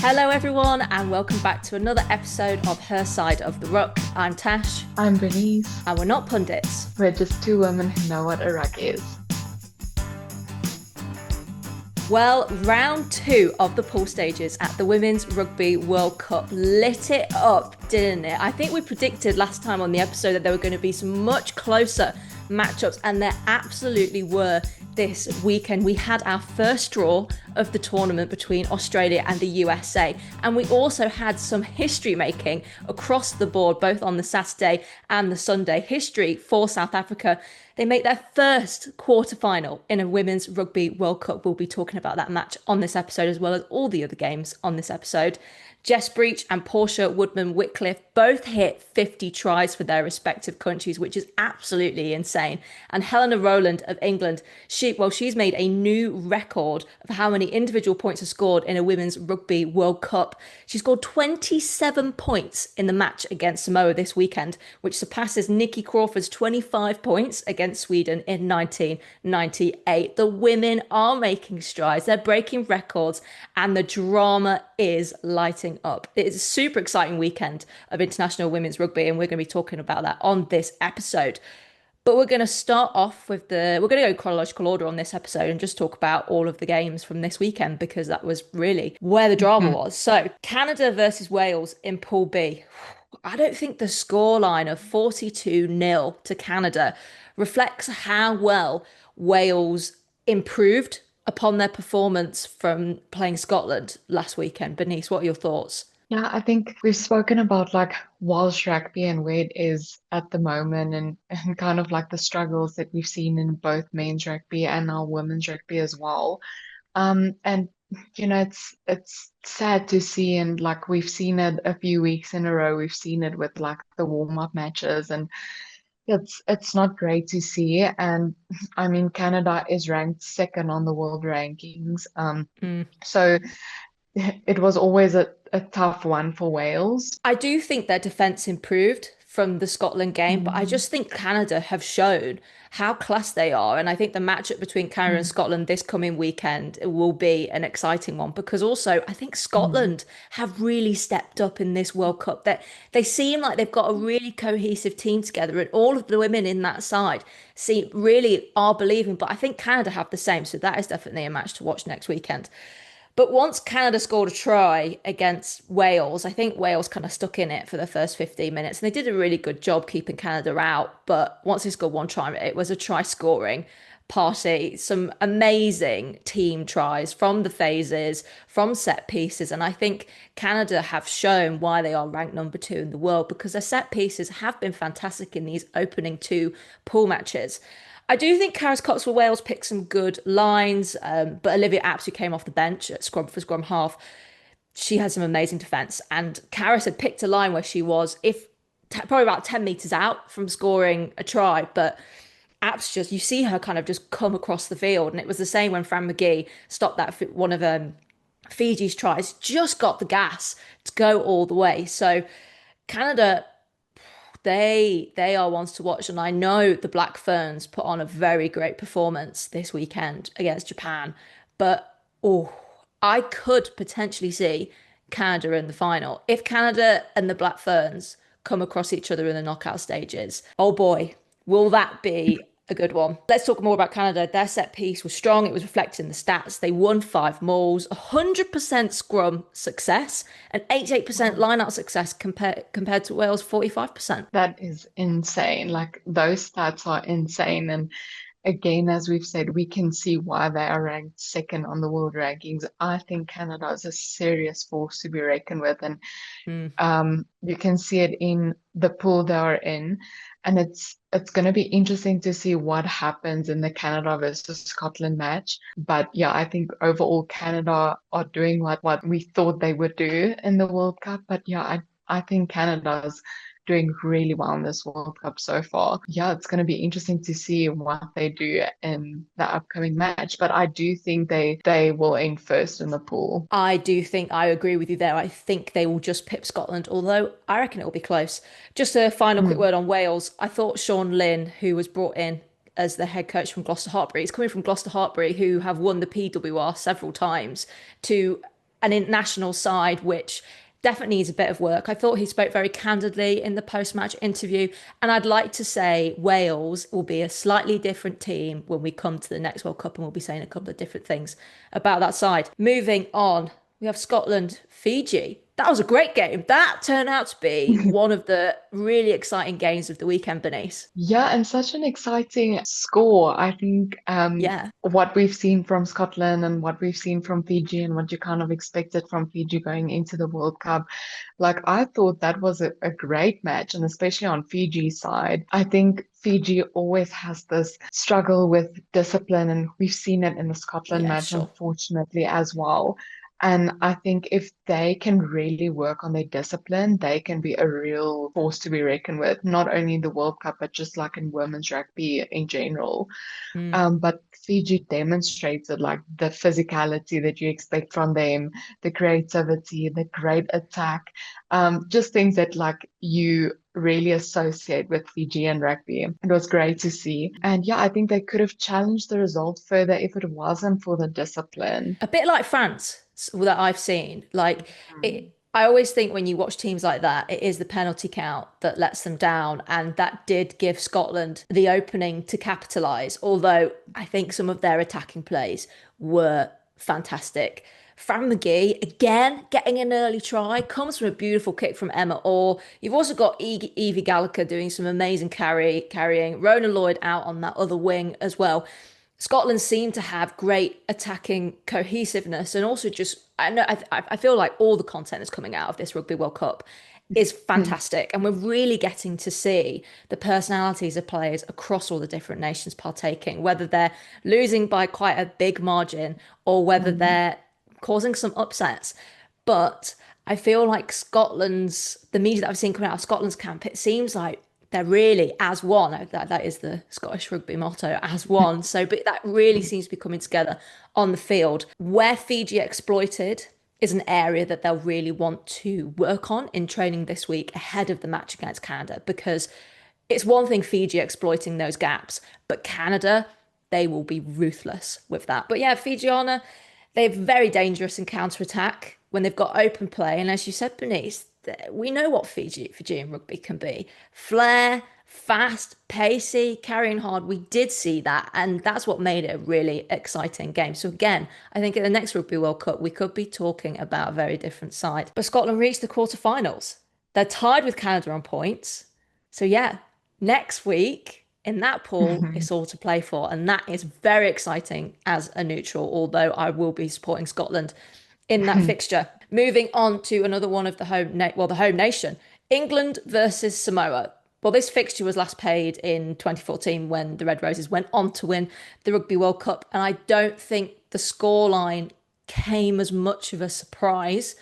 Hello, everyone, and welcome back to another episode of Her Side of the Ruck. I'm Tash, I'm Bernice. and we're not pundits. We're just two women who know what a ruck is. Well, round two of the pool stages at the Women's Rugby World Cup lit it up, didn't it? I think we predicted last time on the episode that there were going to be some much closer matchups, and there absolutely were this weekend. We had our first draw of the tournament between Australia and the USA, and we also had some history making across the board, both on the Saturday and the Sunday. History for South Africa. They make their first quarter-final in a Women's Rugby World Cup. We'll be talking about that match on this episode, as well as all the other games on this episode. Jess Breach and Portia Woodman-Whitcliffe both hit 50 tries for their respective countries, which is absolutely insane. And Helena Rowland of England, she's made a new record of how many individual points are scored in a Women's Rugby World Cup. She scored 27 points in the match against Samoa this weekend, which surpasses Nikki Crawford's 25 points against Sweden in 1998. The women are making strides, they're breaking records, and the drama is lighting up. It is a super exciting weekend of international women's rugby, and we're going to be talking about that on this episode. But we're going to start off with we're going to go chronological order on this episode and just talk about all of the games from this weekend, because that was really where the drama Mhm. was. So, Canada versus Wales in Pool B. I don't think the scoreline of 42-0 to Canada reflects how well Wales improved upon their performance from playing Scotland last weekend. Bernice, what are your thoughts? Yeah, I think we've spoken about like Welsh rugby and where it is at the moment and kind of like the struggles that we've seen in both men's rugby and now women's rugby as well. And it's sad to see, and like we've seen it a few weeks in a row. We've seen it with like the warm-up matches, and it's not great to see. And I mean, Canada is ranked second on the world rankings. Mm. So it was always a tough one for Wales. I do think their defence improved from the Scotland game, but I Mm, just think Canada have shown how class they are. And I think the matchup between Canada and mm, Scotland this coming weekend will be an exciting one, because also I think mm. Scotland have really stepped up in this World Cup. That they seem like they've got a really cohesive team together, and all of the women in that side see really are believing. But I think Canada have the same, so that is definitely a match to watch next weekend. But once Canada scored a try against Wales, I think Wales kind of stuck in it for the first 15 minutes. And they did a really good job keeping Canada out. But once they scored one try, it was a try scoring party. Some amazing team tries from the phases, from set pieces. And I think Canada have shown why they are ranked number two in the world, because their set pieces have been fantastic in these opening two pool matches. I do think Karis Coxwell Wales picked some good lines, but Olivia Apps, who came off the bench at scrum for scrum half, she had some amazing defence. And Karis had picked a line where she was, if probably about 10 metres out from scoring a try, but Apps just, you see her kind of just come across the field. And it was the same when Fran McGee stopped that one of Fiji's tries, just got the gas to go all the way. So Canada, they are ones to watch, and I know the Black Ferns put on a very great performance this weekend against Japan. But oh, I could potentially see Canada in the final if Canada and the Black Ferns come across each other in the knockout stages. Oh boy, will that be a good one. Let's talk more about Canada. Their set piece was strong. It was reflected in the stats. They won five mauls, 100% scrum success, and 88% Wow. line out success compared to Wales' 45%. That is insane. Like those stats are insane. And again, as we've said, we can see why they are ranked second on the world rankings. I think Canada is a serious force to be reckoned with. And Mm. you can see it in the pool they are in, and it's going to be interesting to see what happens in the Canada versus Scotland match. But yeah, I think overall Canada are doing what we thought they would do in the World Cup. But yeah, I think Canada's doing really well in this World Cup so far. Yeah, it's going to be interesting to see what they do in the upcoming match. But I do think they will end first in the pool. I do think I agree with you there. I think they will just pip Scotland, although I reckon it will be close. Just a final quick Mm, word on Wales. I thought Sean Lynn, who was brought in as the head coach from Gloucester Hartbury, he's coming from Gloucester Hartbury, who have won the PWR several times, to an international side, which definitely needs a bit of work. I thought he spoke very candidly in the post-match interview, and I'd like to say Wales will be a slightly different team when we come to the next World Cup, and we'll be saying a couple of different things about that side. Moving on, we have Scotland, Fiji. That was a great game. That turned out to be one of the really exciting games of the weekend, Bernice. Yeah, and such an exciting score. I think Yeah, what we've seen from Scotland and what we've seen from Fiji and what you kind of expected from Fiji going into the World Cup, like I thought that was a great match, and especially on Fiji's side. I think Fiji always has this struggle with discipline, and we've seen it in the Scotland yeah, match, sure. unfortunately, as well. And I think if they can really work on their discipline, they can be a real force to be reckoned with, not only in the World Cup, but just like in women's rugby in general. Mm. But Fiji demonstrated like the physicality that you expect from them, the creativity, the great attack, just things that like you really associate with Fijian rugby. It was great to see. And yeah, I think they could have challenged the result further if it wasn't for the discipline. A bit like France that I've seen. Like Mm. it, I always think when you watch teams like that, it is the penalty count that lets them down, and that did give Scotland the opening to capitalise. Although I think some of their attacking plays were fantastic. Fran McGee, again, getting an early try, comes from a beautiful kick from Emma Orr. You've also got Evie Gallagher doing some amazing carrying. Rona Lloyd out on that other wing as well. Scotland seem to have great attacking cohesiveness, and also just I know I feel like all the content that's coming out of this Rugby World Cup is fantastic, and we're really getting to see the personalities of players across all the different nations partaking, whether they're losing by quite a big margin or whether Mm. they're causing some upsets. But I feel like the media that I've seen coming out of Scotland's camp, it seems like they're really as one. That is the Scottish rugby motto, as one. So, but that really seems to be coming together on the field. Where Fiji exploited is an area that they'll really want to work on in training this week ahead of the match against Canada, because it's one thing Fiji exploiting those gaps, but Canada, they will be ruthless with that. But yeah, Fijiana, they're very dangerous in counter attack when they've got open play. And as you said, Bernice, we know what Fijian rugby can be. Flair, fast, pacey, carrying hard. We did see that, and that's what made it a really exciting game. So again, I think at the next Rugby World Cup, we could be talking about a very different side. But Scotland reached the quarterfinals. They're tied with Canada on points. So yeah, next week in that pool, it's all to play for, and that is very exciting as a neutral, although I will be supporting Scotland in that fixture. Moving on to another one of the home nation, England versus Samoa. Well, this fixture was last played in 2014 when the Red Roses went on to win the Rugby World Cup, and I don't think the scoreline came as much of a surprise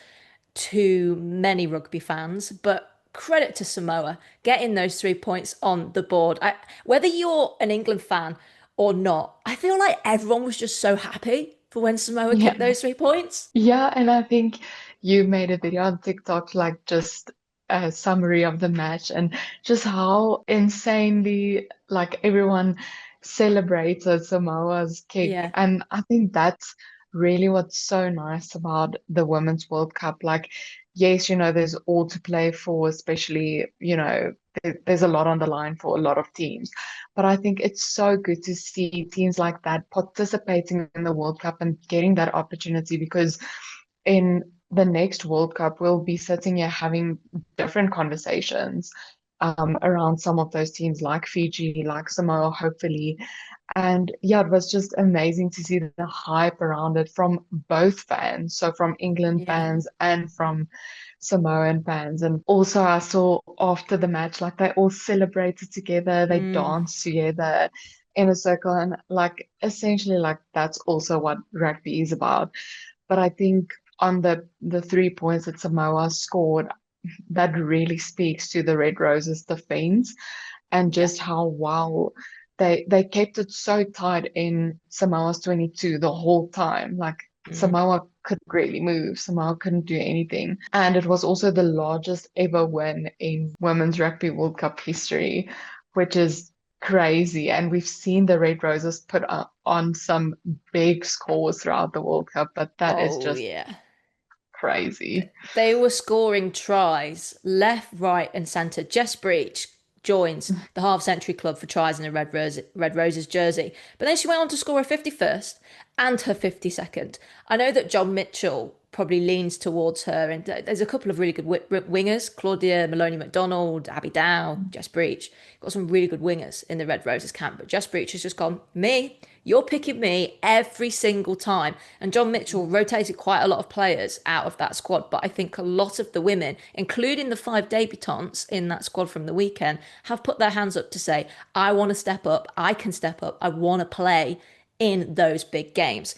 to many rugby fans, but credit to Samoa getting those 3 points on the board. Whether you're an England fan or not, I feel like everyone was just so happy for when Samoa kicked Yeah. those 3 points. Yeah, and I think you made a video on TikTok, like just a summary of the match and just how insanely like everyone celebrated Samoa's kick. Yeah. And I think that's really what's so nice about the Women's World Cup. Like, yes, there's all to play for, especially, there's a lot on the line for a lot of teams. But I think it's so good to see teams like that participating in the World Cup and getting that opportunity, because in the next World Cup, we'll be sitting here having different conversations around some of those teams like Fiji, like Samoa, hopefully. And yeah, it was just amazing to see the hype around it from both fans. So from England Yeah. fans and from Samoan fans. And also I saw after the match, like they all celebrated together, they Mm, danced together in a circle. And like essentially like that's also what rugby is about. But I think on the 3 points that Samoa scored, that really speaks to the Red Roses defense and yeah. just how well they kept it so tight in Samoa's 22 the whole time. Like Mm. Samoa couldn't really move. Samoa couldn't do anything. And it was also the largest ever win in Women's Rugby World Cup history, which is crazy. And we've seen the Red Roses on some big scores throughout the World Cup, but that is Oh, just yeah. crazy. They were scoring tries left, right, and centre. Jess Breach joins the half century club for tries in a Red Roses jersey. But then she went on to score her 51st and her 52nd. I know that John Mitchell probably leans towards her, and there's a couple of really good wingers: Claudia Maloney McDonald, Abby Dow, Jess Breach. Got some really good wingers in the Red Roses camp, but Jess Breach has just gone, me, you're picking me every single time. And John Mitchell rotated quite a lot of players out of that squad, but I think a lot of the women, including the five debutantes in that squad from the weekend, have put their hands up to say, I want to step up, I can step up, I want to play in those big games.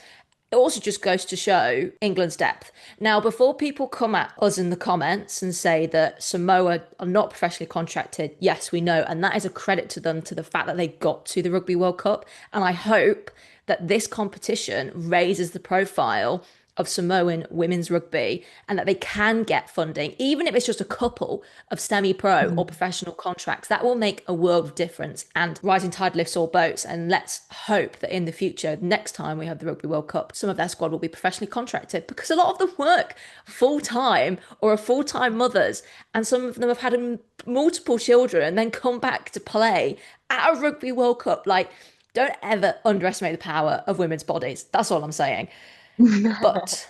It also just goes to show England's depth. Now, before people come at us in the comments and say that Samoa are not professionally contracted, yes, we know. And that is a credit to them, to the fact that they got to the Rugby World Cup. And I hope that this competition raises the profile of Samoan women's rugby and that they can get funding, even if it's just a couple of semi-pro or Mm. professional contracts. That will make a world of difference. And rising tide lifts all boats. And let's hope that in the future, next time we have the Rugby World Cup, some of their squad will be professionally contracted, because a lot of them work full time or are full time mothers, and some of them have had multiple children and then come back to play at a Rugby World Cup. Like, don't ever underestimate the power of women's bodies. That's all I'm saying. But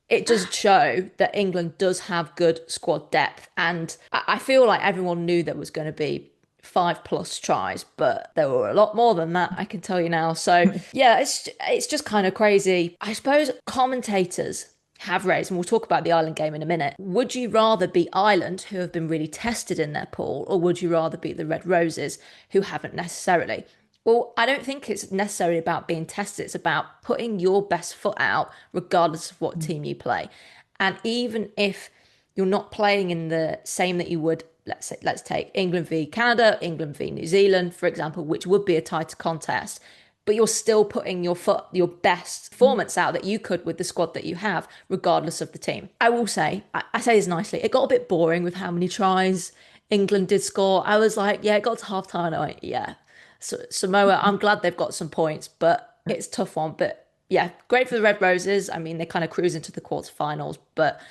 it does show that England does have good squad depth. And I feel like everyone knew there was going to be 5+ tries, but there were a lot more than that, I can tell you now. So yeah, it's just kind of crazy. I suppose commentators have raised, and we'll talk about the Ireland game in a minute. Would you rather beat Ireland, who have been really tested in their pool, or would you rather beat the Red Roses, who haven't necessarily? Well, I don't think it's necessarily about being tested. It's about putting your best foot out, regardless of what team you play. And even if you're not playing in the same that you would, let's take England v Canada, England v New Zealand, for example, which would be a tighter contest, but you're still putting your best performance out that you could with the squad that you have, regardless of the team. I will say, I say this nicely, it got a bit boring with how many tries England did score. I was like, yeah, it got to half time. And I went, yeah. So, Samoa, I'm glad they've got some points, but it's a tough one. But yeah, great for the Red Roses. I mean, they kind of cruise into the quarterfinals, but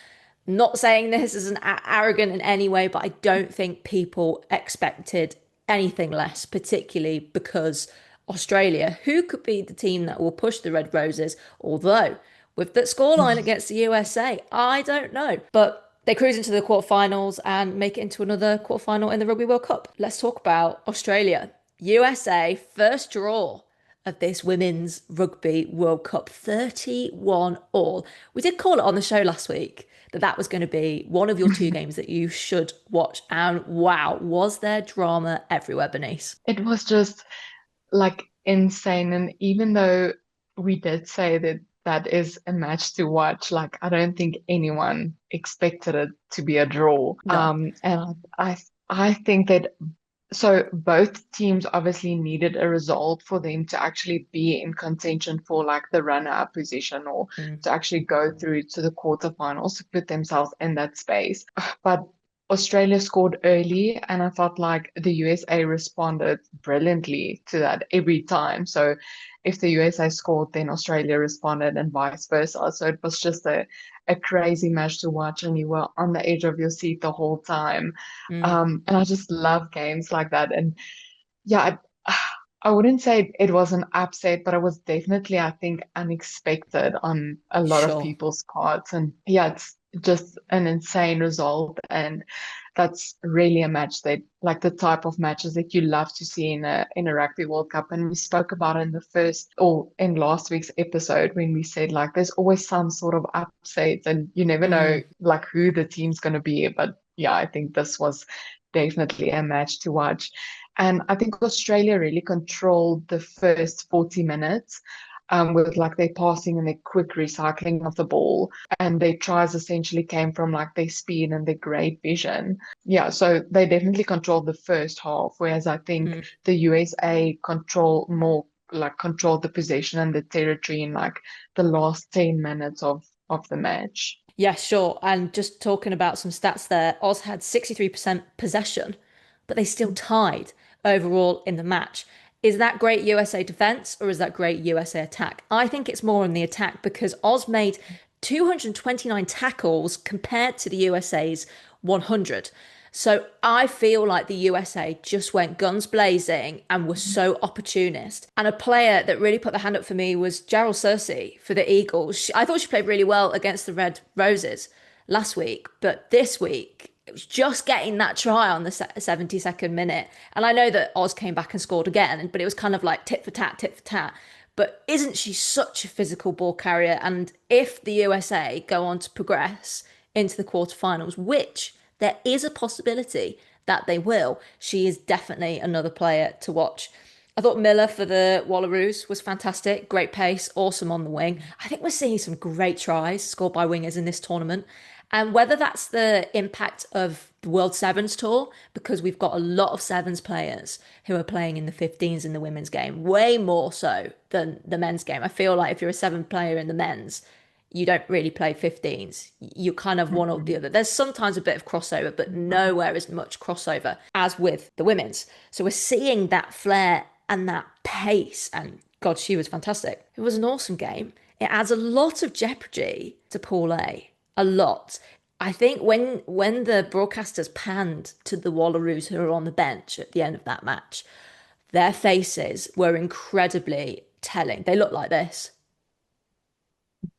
not saying this as an arrogant in any way, but I don't think people expected anything less, particularly because Australia, who could be the team that will push the Red Roses, although with that scoreline against the USA, I don't know. But they cruise into the quarterfinals and make it into another quarterfinal in the Rugby World Cup. Let's talk about Australia. USA, first draw of this Women's Rugby World Cup, 31 all. We did call it on the show last week that that was going to be one of your two games that you should watch. And wow, was there drama everywhere, Bernice? It was just like insane. And even though we did say that that is a match to watch, like I don't think anyone expected it to be a draw. No. And I think that so both teams obviously needed a result for them to actually be in contention for like the runner-up position or Mm. to actually go through to the quarterfinals to put themselves in that space. But Australia scored early, and I felt like the USA responded brilliantly to that every time. So if the USA scored, then Australia responded, and vice versa. So it was just a crazy match to watch, and you were on the edge of your seat the whole time. Mm. And I just love games like that. And yeah, I wouldn't say it was an upset, but it was definitely, I think, unexpected on a lot of Sure. people's parts. And yeah, it's just an insane result. And that's really a match that, like the type of matches that you love to see in a Rugby World Cup. And we spoke about it in the first or in last week's episode when we said like there's always some sort of upset and you never know Mm. like who the team's going to be. But yeah, I think this was definitely a match to watch. And I think Australia really controlled the first 40 minutes with like their passing and their quick recycling of the ball. And their tries essentially came from like their speed and their great vision. Yeah, so they definitely controlled the first half, whereas I think Mm. the USA controlled the possession and the territory in like the last 10 minutes of the match. Yeah, sure. And just talking about some stats there, Oz had 63% possession, but they still tied overall in the match. Is that great USA defense or is that great USA attack? I think it's more in the attack because Oz made 229 tackles compared to the USA's 100. So I feel like the USA just went guns blazing and was so opportunist. And a player that really put the hand up for me was Gerald Cersei for the Eagles. I thought she played really well against the Red Roses last week, but this week it was just getting that try on the 72nd minute. And I know that Oz came back and scored again, but it was kind of like tit for tat, tit for tat. But isn't she such a physical ball carrier? And if the USA go on to progress into the quarterfinals, which there is a possibility that they will, she is definitely another player to watch. I thought Miller for the Wallaroos was fantastic. Great pace, awesome on the wing. I think we're seeing some great tries scored by wingers in this tournament. And whether that's the impact of the World Sevens Tour, because we've got a lot of Sevens players who are playing in the 15s in the women's game, way more so than the men's game. I feel like if you're a seven player in the men's, you don't really play 15s. You kind of one or the other. There's sometimes a bit of crossover, but nowhere as much crossover as with the women's. So we're seeing that flair and that pace. And God, she was fantastic. It was an awesome game. It adds a lot of jeopardy to Pool A. A lot. I think when the broadcasters panned to the Wallaroos who were on the bench at the end of that match, their faces were incredibly telling. They looked like this.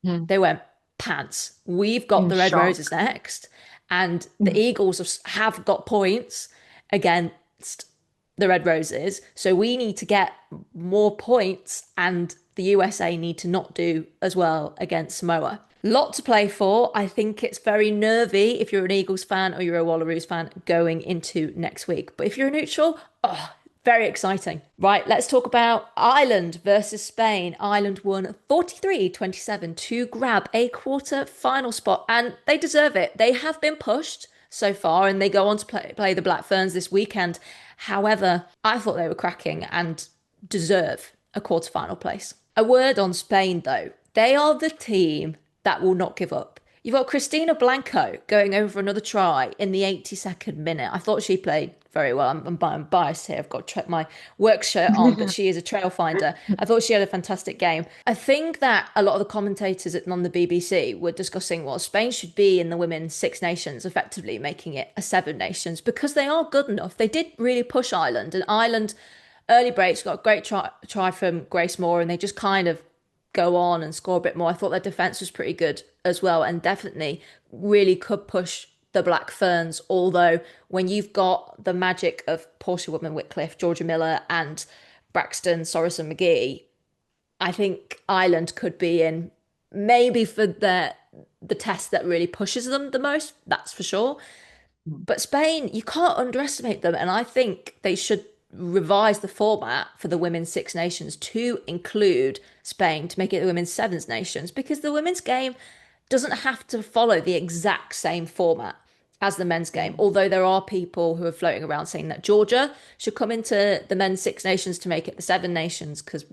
Mhm. They went, pants. We've got In the Red Roses shock. next, and the Mm. Eagles have got points against the Red Roses. So we need to get more points, and the USA need to not do as well against Samoa. Lot to play for. I think it's very nervy if you're an Eagles fan or you're a Wallaroos fan going into next week. But if you're a neutral, oh, very exciting. Right, let's talk about Ireland versus Spain. Ireland won 43-27 to grab a quarter final spot, and they deserve it. They have been pushed so far, and they go on to play the Black Ferns this weekend. However, I thought they were cracking and deserve a quarter-final place. A word on Spain, though. They are the team that will not give up. You've got Christina Blanco going over another try in the 82nd minute. I thought she played very well. I'm biased here. I've got my work shirt on, but she is a trail finder. I thought she had a fantastic game. I think that a lot of the commentators on the BBC were discussing, well, Spain should be in the Women's Six Nations, effectively making it a Seven Nations because they are good enough. They did really push Ireland, and Ireland early breaks got a great try from Grace Moore, and they just kind of go on and score a bit more. I thought their defense was pretty good as well, and definitely really could push the Black Ferns. Although when you've got the magic of Portia Woodman-Whitcliffe, Georgia Miller, and Braxton Sorrison McGee, I think Ireland could be in maybe for the test that really pushes them the most. That's for sure. But Spain, you can't underestimate them. And I think they should revise the format for the Women's Six Nations to include Spain to make it the Women's Sevens Nations because the women's game doesn't have to follow the exact same format as the men's game. Although there are people who are floating around saying that Georgia should come into the men's Six Nations to make it the Seven Nations because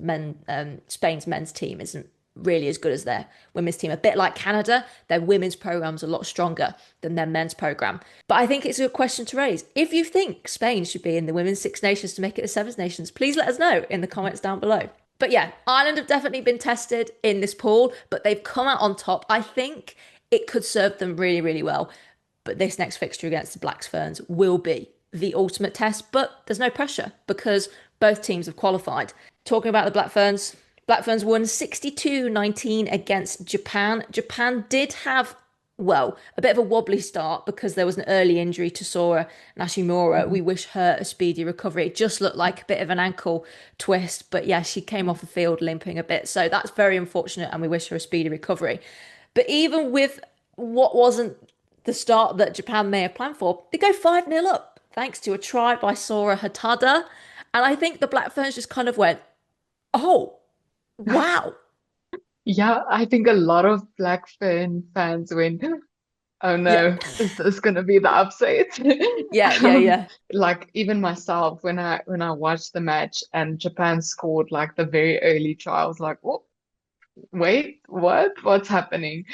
Spain's men's team isn't really as good as their women's team. A bit like Canada, their women's program's a lot stronger than their men's program. But I think it's a good question to raise. If you think Spain should be in the Women's Six Nations to make it the Seven Nations, please let us know in the comments down below. But yeah, Ireland have definitely been tested in this pool, but they've come out on top. I think it could serve them really, really well. But this next fixture against the Black Ferns will be the ultimate test, but there's no pressure because both teams have qualified. Talking about the Black Ferns won 62-19 against Japan. Japan did have, well, a bit of a wobbly start because there was an early injury to Sora Nashimura. We wish her a speedy recovery. It just looked like a bit of an ankle twist, but yeah, she came off the field limping a bit. So that's very unfortunate, and we wish her a speedy recovery. But even with what wasn't the start that Japan may have planned for, they go 5-0 up thanks to a try by Sora Hatada. And I think the Black Ferns just kind of went, oh, wow. Yeah, I think a lot of Black Fern fans went, oh Yeah. no, is this gonna be the upset? Yeah, yeah, Um, yeah. like even myself, when I watched the match and Japan scored like the very early try, I was like, oh, wait, what? What's happening?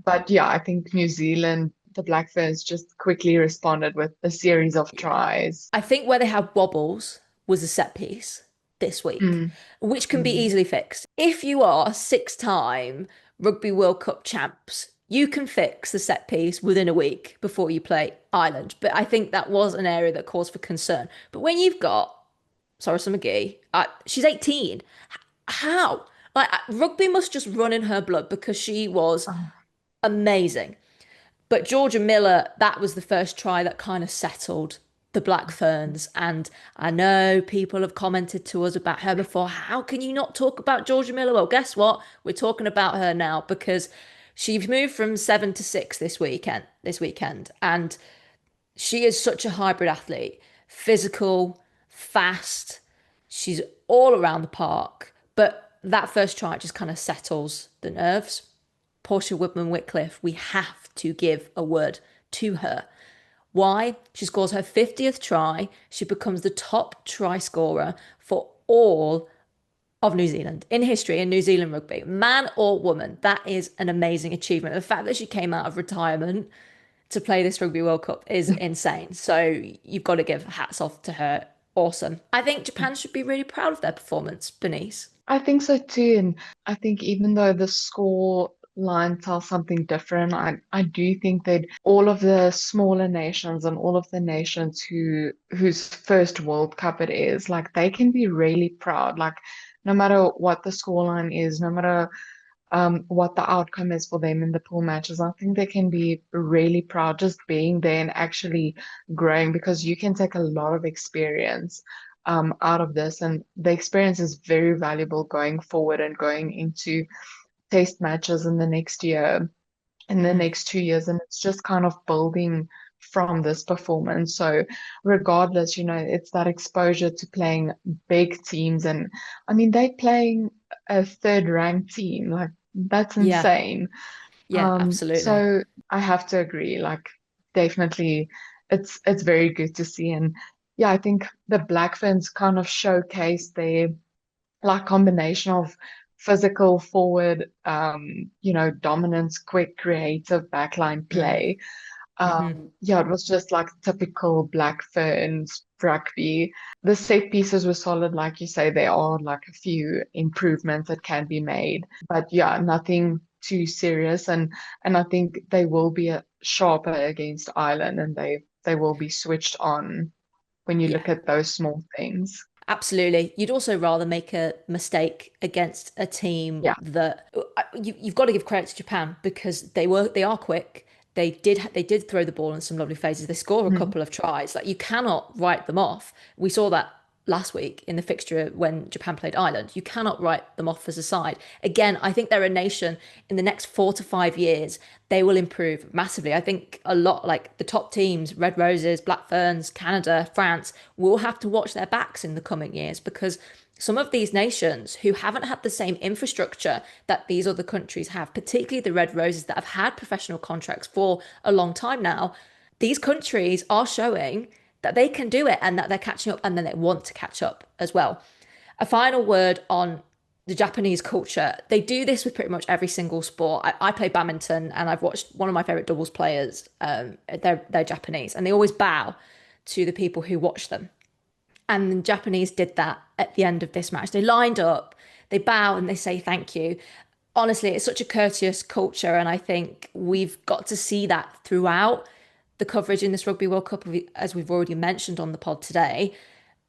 But yeah, I think New Zealand, the Black Ferns just quickly responded with a series of Yeah. tries. I think where they had wobbles was a set piece this week, Mm, which can be mm, easily fixed. If you are 6-time Rugby World Cup champs. You can fix the set piece within a week before you play Ireland. But I think that was an area that caused for concern. But when you've got Sarissa McGee, she's 18. How? Like, rugby must just run in her blood because she was Oh, amazing. But Georgia Miller, that was the first try that kind of settled the Black Ferns. And I know people have commented to us about her before. How can you not talk about Georgia Miller? Well, guess what? We're talking about her now because she's moved from 7 to 6 this weekend. And she is such a hybrid athlete, physical, fast. She's all around the park. But that first try just kind of settles the nerves. Portia Woodman Whitcliffe, we have to give a word to her. Why? She scores her 50th try. She becomes the top try scorer for all of New Zealand in history in New Zealand rugby, man or woman. That is an amazing achievement. The fact that she came out of retirement to play this Rugby World Cup is insane. So you've got to give hats off to her. Awesome. I think Japan should be really proud of their performance, Bernice. I think so too. And I think even though the score line tells something different, I do think that all of the smaller nations and all of the nations whose first World Cup it is, like they can be really proud. Like no matter what the scoreline is, no matter what the outcome is for them in the pool matches, I think they can be really proud just being there and actually growing because you can take a lot of experience out of this. And the experience is very valuable going forward and going into test matches in the next year, in the Mm, next 2 years. And it's just kind of building from this performance. So regardless, it's that exposure to playing big teams. And I mean, they're playing a third ranked team. Like that's yeah, insane. yeah, absolutely. So I have to agree, like definitely it's very good to see. And yeah, I think the Black Ferns kind of showcase their like combination of physical forward, dominance, quick, creative backline Mm, play. hmm. Yeah, it was just like typical Black Ferns rugby. The set pieces were solid, like you say, there are like a few improvements that can be made, but yeah, nothing too serious. And I think they will be sharper against Ireland, and they will be switched on when you Yeah. look at those small things. Absolutely. You'd also rather make a mistake against a team Yeah. that you've got to give credit to Japan because they are quick. They did throw the ball in some lovely phases. They score a Mhm. couple of tries. Like you cannot write them off. We saw that last week in the fixture when Japan played Ireland. You cannot write them off as a side. Again, I think they're a nation in the next 4 to 5 years, they will improve massively. I think a lot like the top teams, Red Roses, Black Ferns, Canada, France, will have to watch their backs in the coming years because some of these nations who haven't had the same infrastructure that these other countries have, particularly the Red Roses that have had professional contracts for a long time now, these countries are showing that they can do it and that they're catching up and then they want to catch up as well. A final word on the Japanese culture. They do this with pretty much every single sport. I play badminton and I've watched one of my favorite doubles players. They're Japanese and they always bow to the people who watch them. And the Japanese did that at the end of this match. They lined up, they bow and they say thank you. Honestly, it's such a courteous culture, and I think we've got to see that throughout the coverage in this Rugby World Cup, as we've already mentioned on the pod today,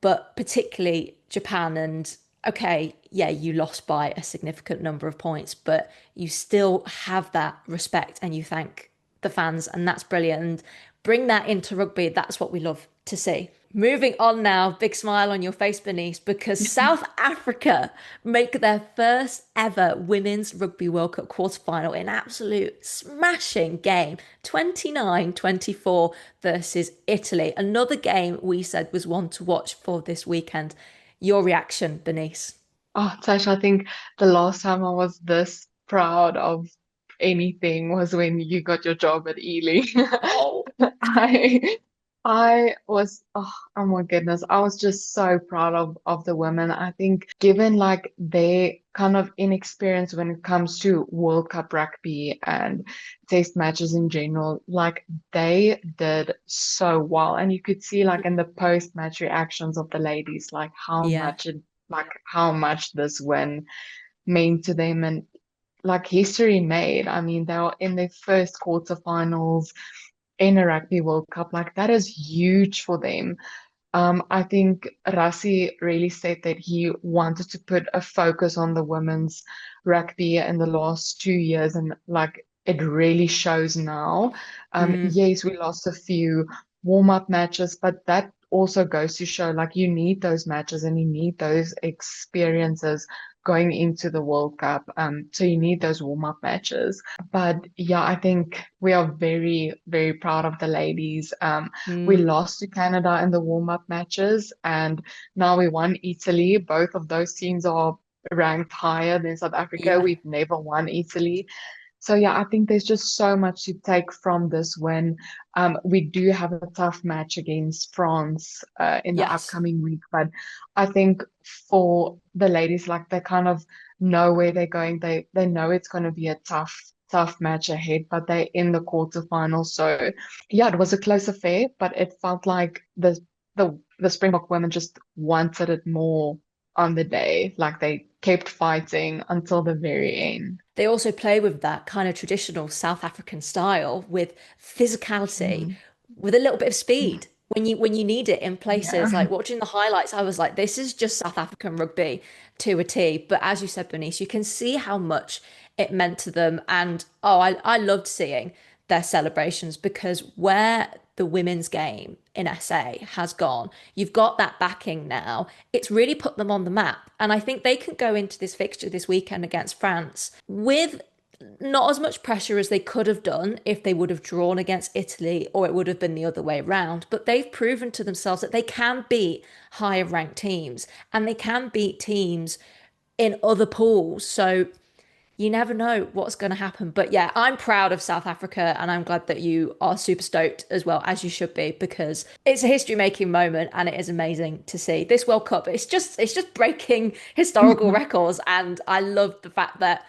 but particularly Japan. And okay, yeah, you lost by a significant number of points, but you still have that respect and you thank the fans, and that's brilliant. And bring that into rugby. That's what we love to see. Moving on now, big smile on your face, Bernice, because South Africa make their first ever Women's Rugby World Cup quarterfinal in absolute smashing game, 29-24 versus Italy. Another game we said was one to watch for this weekend. Your reaction, Bernice? Oh, Tash, I think the last time I was this proud of anything was when you got your job at Ely. Oh, I I was oh my goodness, I was just so proud of the women. I think given like their kind of inexperience when it comes to World Cup rugby and test matches in general, like they did so well. And you could see like in the post-match reactions of the ladies, like yeah. how much this win meant to them. And like history made. I mean, they are in their first quarterfinals in a Rugby World Cup. Like that is huge for them. I think Rassie really said that he wanted to put a focus on the women's rugby in the last 2 years, and like it really shows now. Mm, Yes, we lost a few warm-up matches, but that also goes to show like you need those matches and you need those experiences going into the World Cup. So you need those warm-up matches. But yeah, I think we are very, very proud of the ladies. We mm, lost to Canada in the warm-up matches, and now we won Italy. Both of those teams are ranked higher than South Africa. yeah. We've never won Italy. So yeah, I think there's just so much to take from this win. We do have a tough match against France in the Yes. upcoming week, but I think for the ladies, like they kind of know where they're going. They know it's going to be a tough match ahead, but they're in the quarterfinals. So yeah, it was a close affair, but it felt like the Springbok women just wanted it more on the day. Like they kept fighting until the very end. They also play with that kind of traditional South African style with physicality, Mm. with a little bit of speed when you need it in places. Yeah. Like watching the highlights, I was like, this is just South African rugby to a T. But as you said, Bernice, you can see how much it meant to them. And oh, I loved seeing their celebrations because where the women's game in SA has gone, you've got that backing now. It's really put them on the map. And I think they can go into this fixture this weekend against France with not as much pressure as they could have done if they would have drawn against Italy or it would have been the other way around. But they've proven to themselves that they can beat higher ranked teams and they can beat teams in other pools. So you never know what's going to happen. But yeah, I'm proud of South Africa and I'm glad that you are super stoked as well, as you should be, because it's a history making moment and it is amazing to see. This World Cup, it's just breaking historical records. And I love the fact that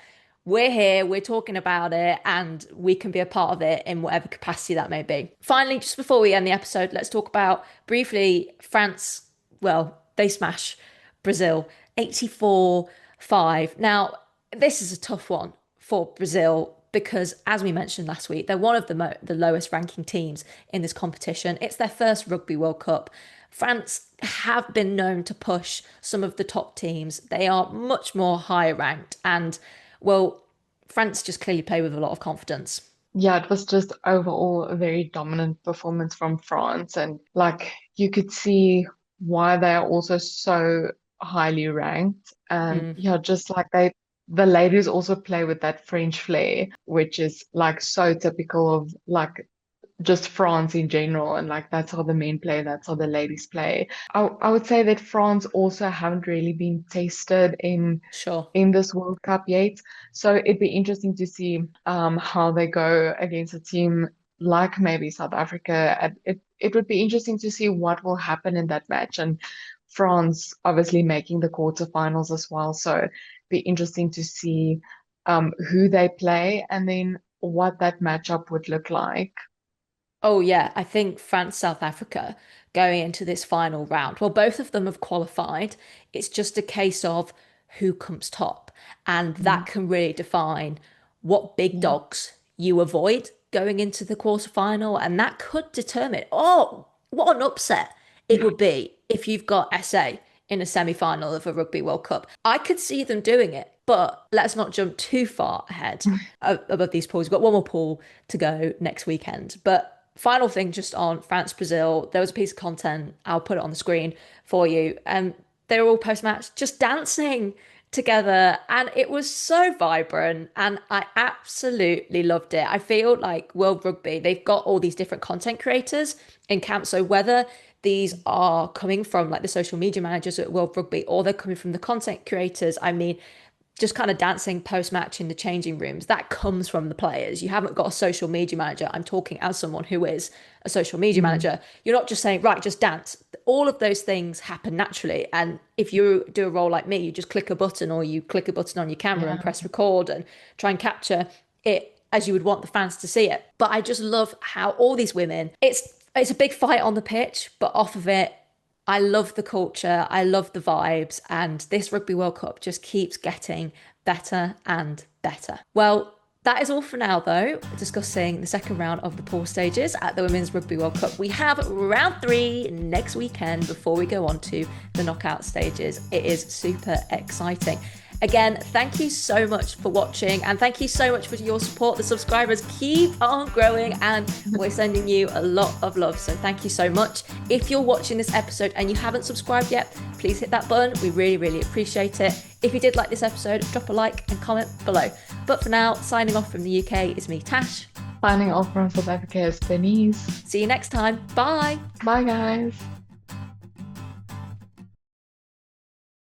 we're here, we're talking about it, and we can be a part of it in whatever capacity that may be. Finally, just before we end the episode, let's talk about briefly France. Well, they smash Brazil 84-5. Now, this is a tough one for Brazil because, as we mentioned last week, they're one of the lowest ranking teams in this competition. It's their first Rugby World Cup. France have been known to push some of the top teams. They are much more higher ranked, and well, France just clearly play with a lot of confidence. Yeah, it was just overall a very dominant performance from France. And like you could see why they are also so highly ranked. And Mm. yeah, just like the ladies also play with that French flair, which is like so typical of like just France in general. And like that's how the men play, that's how the ladies play. I would say that France also haven't really been tested Sure. in this World Cup yet. So it'd be interesting to see how they go against a team like maybe South Africa. And it would be interesting to see what will happen in that match. And France obviously making the quarterfinals as well. So it'd be interesting to see who they play and then what that matchup would look like. Oh, yeah. I think France, South Africa going into this final round. Well, both of them have qualified. It's just a case of who comes top. And that Mm. can really define what big Yeah. dogs you avoid going into the quarterfinal. And that could determine, oh, what an upset it would be if you've got SA in a semi-final of a Rugby World Cup. I could see them doing it, but let's not jump too far ahead above these pools. We've got one more pool to go next weekend. But final thing just on France Brazil, there was a piece of content, I'll put it on the screen for you. And they were all post match just dancing together and it was so vibrant and I absolutely loved it. I feel like World Rugby, they've got all these different content creators in camp. So whether these are coming from like the social media managers at World Rugby or they're coming from the content creators, I mean, just kind of dancing post match in the changing rooms, that comes from the players. You haven't got a social media manager. I'm talking as someone who is a social media Mm. manager. You're not just saying, right, just dance. All of those things happen naturally. And if you do a role like me, you just click a button or you click a button on your camera and Yeah. press record and try and capture it as you would want the fans to see it. But I just love how all these women, it's a big fight on the pitch, but off of it, I love the culture, I love the vibes, and this Rugby World Cup just keeps getting better and better. Well, that is all for now, though, discussing the second round of the pool stages at the Women's Rugby World Cup. We have round 3 next weekend before we go on to the knockout stages. It is super exciting. Again, thank you so much for watching, and thank you so much for your support. The subscribers keep on growing and we're sending you a lot of love, so thank you so much. If you're watching this episode and you haven't subscribed yet, please hit that button. We really, really appreciate it. If you did like this episode, drop a like and comment below. But for now, signing off from the UK is me, Tash. Signing off from South Africa is Bernice. See you next time. Bye. Bye, guys.